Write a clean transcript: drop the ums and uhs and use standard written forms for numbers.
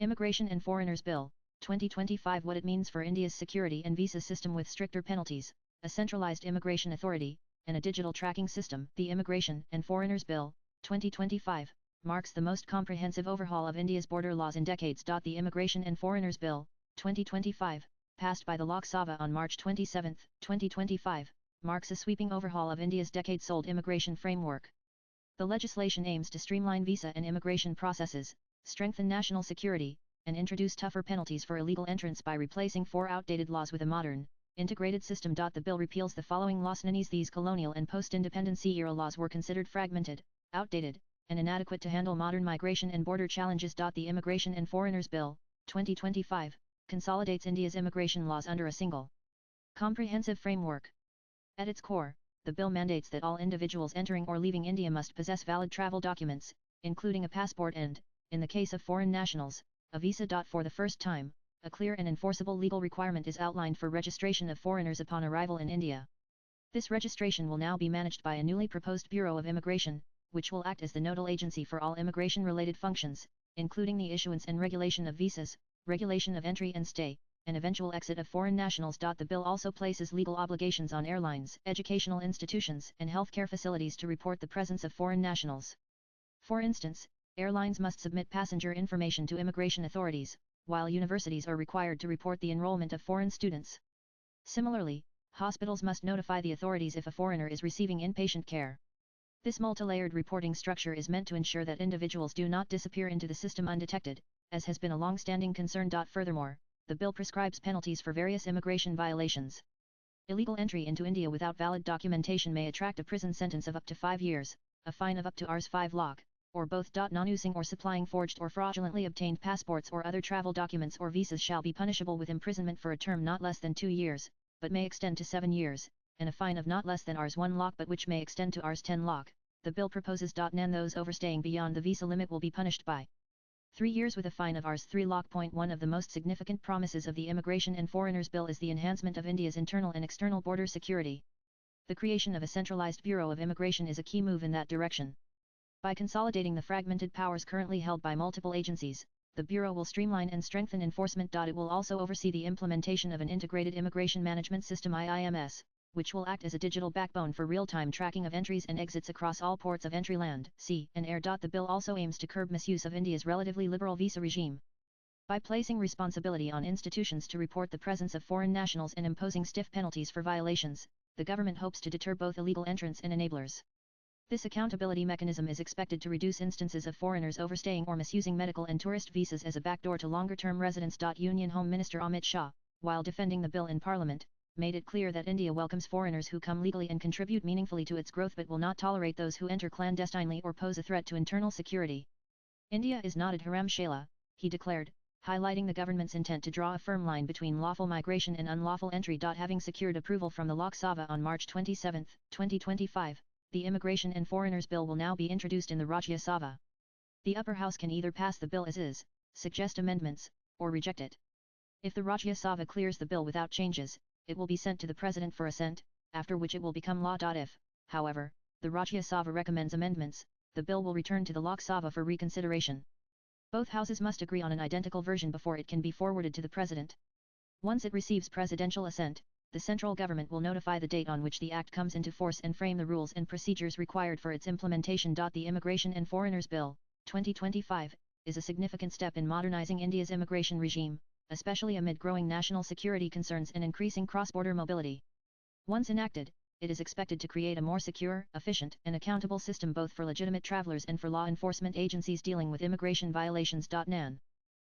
Immigration and Foreigners Bill, 2025. What it means for India's security and visa system with stricter penalties, a centralized immigration authority, and a digital tracking system. The Immigration and Foreigners Bill, 2025, marks the most comprehensive overhaul of India's border laws in decades. The Immigration and Foreigners Bill, 2025, passed by the Lok Sabha on March 27, 2025, marks a sweeping overhaul of India's decades-old immigration framework. The legislation aims to streamline visa and immigration processes, strengthen national security, and introduce tougher penalties for illegal entrants by replacing 4 outdated laws with a modern, integrated system. The bill repeals the following laws. These colonial and post-independency era laws were considered fragmented, outdated, and inadequate to handle modern migration and border challenges. The Immigration and Foreigners Bill, 2025, consolidates India's immigration laws under a single, comprehensive framework. At its core, the bill mandates that all individuals entering or leaving India must possess valid travel documents, including a passport and, in the case of foreign nationals, a visa. For the first time, a clear and enforceable legal requirement is outlined for registration of foreigners upon arrival in India. This registration will now be managed by a newly proposed Bureau of Immigration, which will act as the nodal agency for all immigration-related functions, including the issuance and regulation of visas, regulation of entry and stay, and eventual exit of foreign nationals. The bill also places legal obligations on airlines, educational institutions, and healthcare facilities to report the presence of foreign nationals. For instance, airlines must submit passenger information to immigration authorities, while universities are required to report the enrollment of foreign students. Similarly, hospitals must notify the authorities if a foreigner is receiving inpatient care. This multi-layered reporting structure is meant to ensure that individuals do not disappear into the system undetected, as has been a long-standing concern. Furthermore, the bill prescribes penalties for various immigration violations. Illegal entry into India without valid documentation may attract a prison sentence of up to 5 years, a fine of up to Rs 5 lakh, or both. Non-using or supplying forged or fraudulently obtained passports or other travel documents or visas shall be punishable with imprisonment for a term not less than 2 years, but may extend to 7 years, and a fine of not less than Rs 1 lakh but which may extend to Rs 10 lakh. The bill proposes. Those overstaying beyond the visa limit will be punished by 3 years with a fine of Rs 3 lakh. One of the most significant promises of the Immigration and Foreigners Bill is the enhancement of India's internal and external border security. The creation of a centralized Bureau of Immigration is a key move in that direction. By consolidating the fragmented powers currently held by multiple agencies, the Bureau will streamline and strengthen enforcement. It will also oversee the implementation of an integrated immigration management system (IIMS), which will act as a digital backbone for real-time tracking of entries and exits across all ports of entry land, sea, and air. The bill also aims to curb misuse of India's relatively liberal visa regime. By placing responsibility on institutions to report the presence of foreign nationals and imposing stiff penalties for violations, the government hopes to deter both illegal entrants and enablers. This accountability mechanism is expected to reduce instances of foreigners overstaying or misusing medical and tourist visas as a backdoor to longer-term residence. Union Home Minister Amit Shah, while defending the bill in Parliament, made it clear that India welcomes foreigners who come legally and contribute meaningfully to its growth but will not tolerate those who enter clandestinely or pose a threat to internal security. India is not a dharamshala, he declared, highlighting the government's intent to draw a firm line between lawful migration and unlawful entry. Having secured approval from the Lok Sabha on March 27, 2025, the Immigration and Foreigners Bill will now be introduced in the Rajya Sabha. The upper house can either pass the bill as is, suggest amendments, or reject it. If the Rajya Sabha clears the bill without changes, it will be sent to the President for assent, after which it will become law. If, however, the Rajya Sabha recommends amendments, the bill will return to the Lok Sabha for reconsideration. Both houses must agree on an identical version before it can be forwarded to the President. Once it receives presidential assent, the central government will notify the date on which the act comes into force and frame the rules and procedures required for its implementation. The Immigration and Foreigners Bill, 2025, is a significant step in modernizing India's immigration regime, especially amid growing national security concerns and increasing cross-border mobility. Once enacted, it is expected to create a more secure, efficient, and accountable system both for legitimate travelers and for law enforcement agencies dealing with immigration violations. Nan